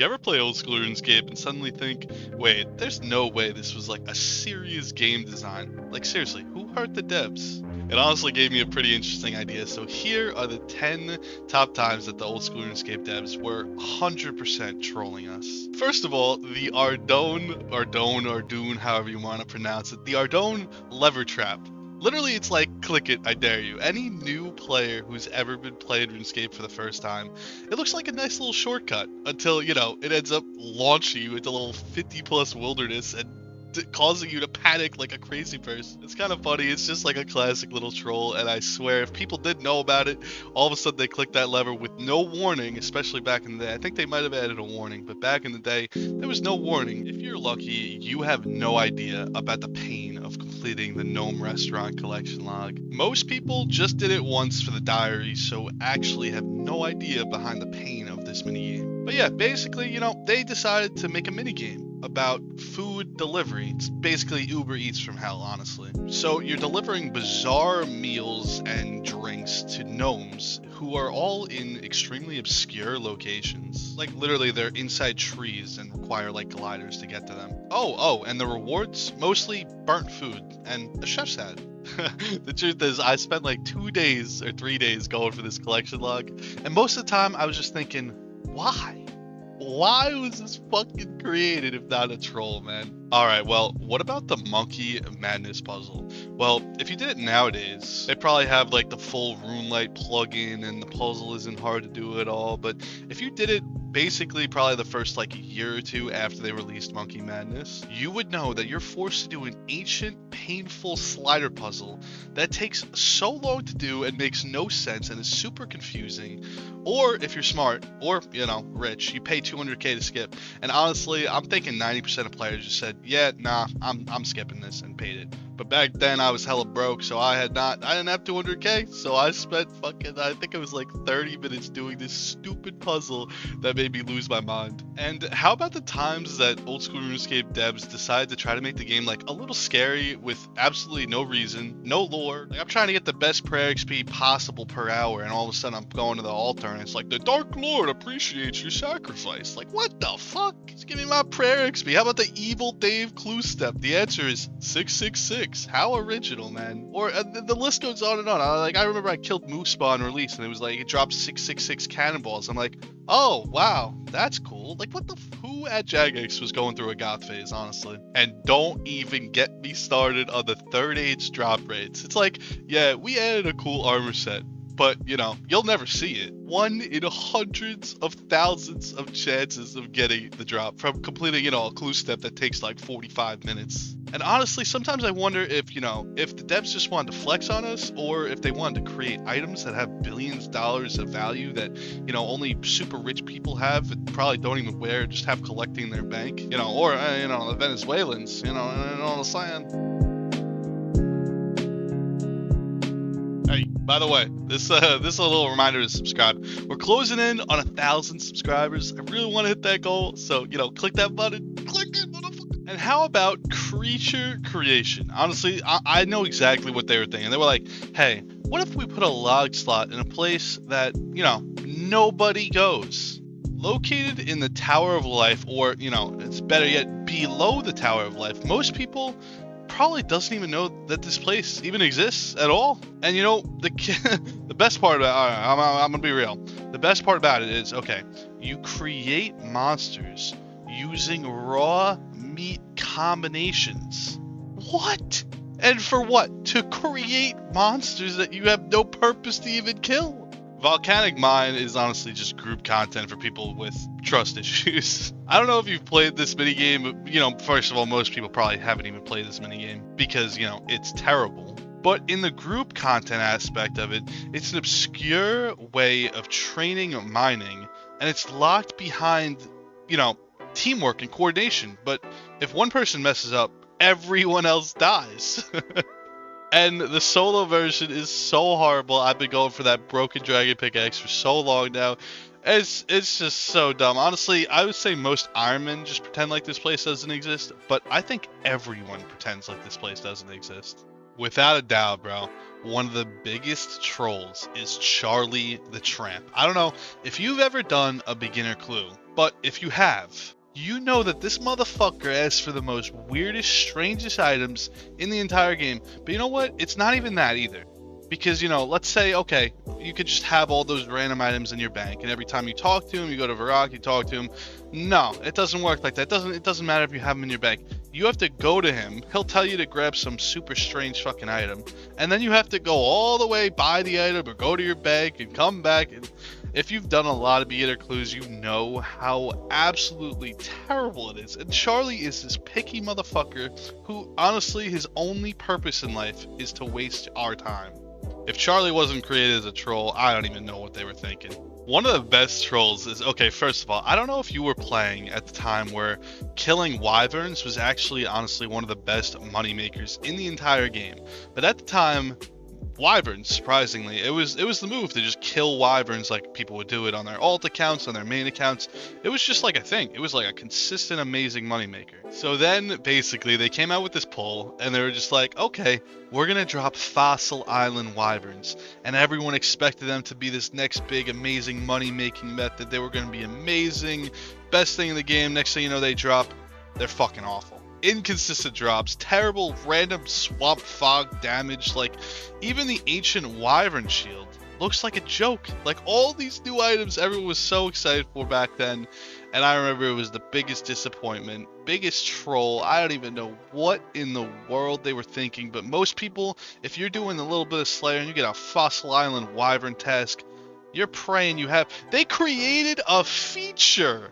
You ever play old school RuneScape and suddenly think, wait, there's no way this was like a serious game design? Like seriously, who hurt the devs? It honestly gave me a pretty interesting idea. So here are the 10 top times that the old school RuneScape devs were 100% trolling us. First of all, the Ardone, however you want to pronounce it, the Ardone lever trap. Literally, it's like, click it, I dare you. Any new player who's ever been playing RuneScape for the first time, it looks like a nice little shortcut until, you know, it ends up launching you into a little 50+ wilderness and causing you to panic like a crazy person. It's kind of funny. It's just like a classic little troll, and I swear if people didn't know about it, all of a sudden they clicked that lever with no warning, especially back in the day. I think they might have added a warning, but back in the day, there was no warning. If you're lucky, you have no idea about the pain of completing the Gnome Restaurant collection log. Most people just did it once for the diary, so actually have no idea behind the pain of this minigame. But yeah, basically, you know, they decided to make a minigame about food delivery. It's basically Uber Eats from hell, honestly. So you're delivering bizarre meals and drinks to gnomes who are all in extremely obscure locations. Like literally they're inside trees and require like gliders to get to them. Oh, and the rewards? Mostly burnt food and a chef's hat. The truth is, I spent like 2 days or 3 days going for this collection log, and most of the time I was just thinking, why? Why was this fucking created if not a troll, man? Alright, well, what about the Monkey Madness puzzle? Well, if you did it nowadays, they probably have like the full RuneLite plugin and the puzzle isn't hard to do at all, but if you did it basically probably the first like year or two after they released Monkey Madness, you would know that you're forced to do an ancient, painful slider puzzle that takes so long to do and makes no sense and is super confusing. Or if you're smart, or, you know, rich, you pay 200k to skip. And honestly, I'm thinking 90% of players just said, yeah, nah, I'm skipping this and paid it. But back then I was hella broke, so I didn't have 200k, so I spent I think it was like 30 minutes doing this stupid puzzle that made me lose my mind. And how about the times that old school RuneScape devs decided to try to make the game like a little scary with absolutely no reason, no lore. Like I'm trying to get the best prayer XP possible per hour, and all of a sudden I'm going to the altar and it's like, the Dark Lord appreciates your sacrifice. Like what the fuck? Just give me my prayer XP. How about the Evil Dave clue step? The answer is 666. How original, man. Or the list goes on and on. I remember I killed Moospa on release and it was like it dropped 666 cannonballs. I'm like, oh wow, that's cool. Like what the who at Jagex was going through a goth phase, honestly? And don't even get me started on the third age drop rates. It's like, yeah, we added a cool armor set, but you know, you'll never see it. 1 in hundreds of thousands of chances of getting the drop from completing, you know, a clue step that takes like 45 minutes. And honestly, sometimes I wonder if, you know, if the devs just wanted to flex on us, or if they wanted to create items that have billions of dollars of value that, you know, only super rich people have and probably don't even wear, just have collecting in their bank, you know, or, you know, the Venezuelans, you know, and all the sand. Hey, by the way, this is a little reminder to subscribe. We're closing in on 1,000 subscribers. I really want to hit that goal, so, you know, click that button. Click it, motherfucker. And how about creature creation? Honestly, I know exactly what they were thinking. They were like, hey, what if we put a log slot in a place that, you know, nobody goes? Located in the Tower of Life, or, you know, it's better yet, below the Tower of Life, most people probably doesn't even know that this place even exists at all. And you know, the best part about it, I'm gonna be real. The best part about it is, okay, you create monsters using raw meat combinations. What? And for what? To create monsters that you have no purpose to even kill. Volcanic Mine is honestly just group content for people with trust issues. I don't know if you've played this minigame. You know, first of all, most people probably haven't even played this minigame because, you know, it's terrible. But in the group content aspect of it, it's an obscure way of training mining, and it's locked behind, you know, teamwork and coordination. But if one person messes up, everyone else dies. And the solo version is so horrible. I've been going for that broken dragon pickaxe for so long now. It's just so dumb. Honestly, I would say most Ironmen just pretend like this place doesn't exist, but I think everyone pretends like this place doesn't exist. Without a doubt, bro. One of the biggest trolls is Charlie the Tramp. I don't know if you've ever done a beginner clue, but if you have, you know that this motherfucker asks for the most weirdest, strangest items in the entire game. But you know what? It's not even that either. Because, you know, let's say, okay, you could just have all those random items in your bank, and every time you talk to him, you go to Varrock, you talk to him. No, it doesn't work like that. It doesn't matter if you have them in your bank. You have to go to him. He'll tell you to grab some super strange fucking item, and then you have to go all the way, buy the item, or go to your bank and come back. And if you've done a lot of beginner clues, you know how absolutely terrible it is. And Charlie is this picky motherfucker who, honestly, his only purpose in life is to waste our time. If Charlie wasn't created as a troll, I don't even know what they were thinking. One of the best trolls is, okay, first of all, I don't know if you were playing at the time where killing wyverns was actually, honestly, one of the best money makers in the entire game. But at the time, wyverns, surprisingly, it was the move to just kill wyverns like people would do it on their alt accounts, on their main accounts. It was just like a thing. It was like a consistent, amazing moneymaker. So then, basically, they came out with this poll, and they were just like, okay, we're gonna drop Fossil Island wyverns. And everyone expected them to be this next big, amazing money-making method. They were gonna be amazing, best thing in the game. Next thing you know, they drop. They're fucking awful. Inconsistent drops, terrible random swamp fog damage, like even the ancient wyvern shield looks like a joke. Like all these new items everyone was so excited for back then, and I remember it was the biggest disappointment, biggest troll. I don't even know what in the world they were thinking, but most people, if you're doing a little bit of Slayer and you get a Fossil Island wyvern task, you're praying you have. They created a feature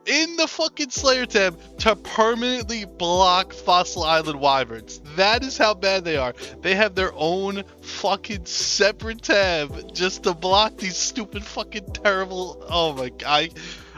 in the fucking Slayer tab to permanently block Fossil Island wyverns. That is how bad they are. They have their own fucking separate tab just to block these stupid fucking terrible. Oh my god,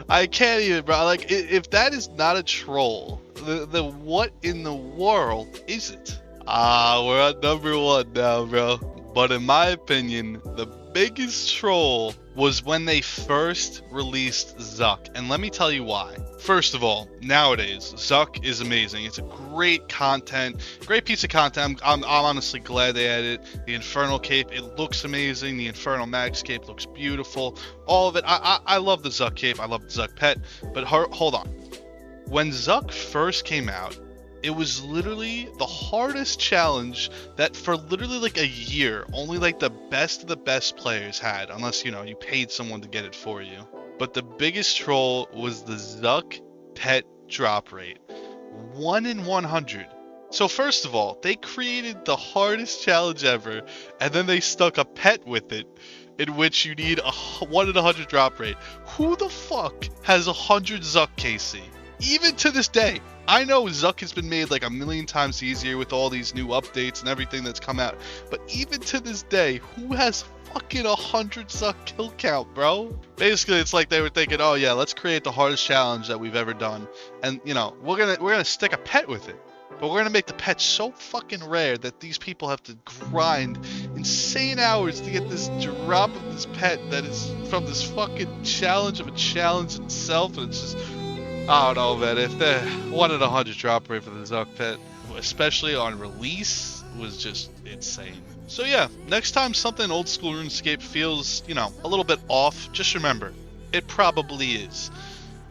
I can't even, bro. Like, if that is not a troll, the what in the world is it? We're at number 1 now, bro. But in my opinion, the biggest troll was when they first released Zuck, and let me tell you why. First of all, nowadays Zuck is amazing. It's a great piece of content. I'm honestly glad they added it. The Infernal Cape, it looks amazing. The Infernal Max Cape looks beautiful. All of it. I love the Zuck Cape. I love the Zuck Pet. But hold on. When Zuck first came out, it was literally the hardest challenge that for literally like a year, only like the best of the best players had, unless, you know, you paid someone to get it for you. But the biggest troll was the Zuck pet drop rate. 1 in 100. So first of all, they created the hardest challenge ever, and then they stuck a pet with it, in which you need a 1 in 100 drop rate. Who the fuck has 100 Zuck, KC? Even to this day, I know Zuck has been made like a million times easier with all these new updates and everything that's come out, but even to this day, who has fucking 100 Zuck kill count, bro? Basically, it's like they were thinking, oh yeah, let's create the hardest challenge that we've ever done, and you know, we're gonna stick a pet with it, but we're gonna make the pet so fucking rare that these people have to grind insane hours to get this drop of this pet that is from this fucking challenge of a challenge itself, and it's just, I don't know, man. If the 1 in 100 drop rate for the Zuck pet, especially on release, was just insane. So yeah, next time something old school RuneScape feels, you know, a little bit off, just remember, it probably is.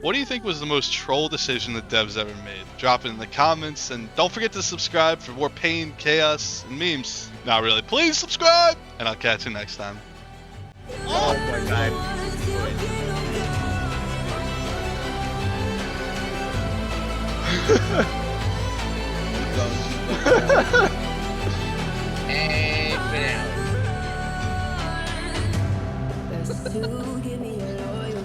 What do you think was the most troll decision the devs ever made? Drop it in the comments, and don't forget to subscribe for more pain, chaos, and memes. Not really. Please subscribe, and I'll catch you next time. Oh my god. Hey, Best to give me a loyal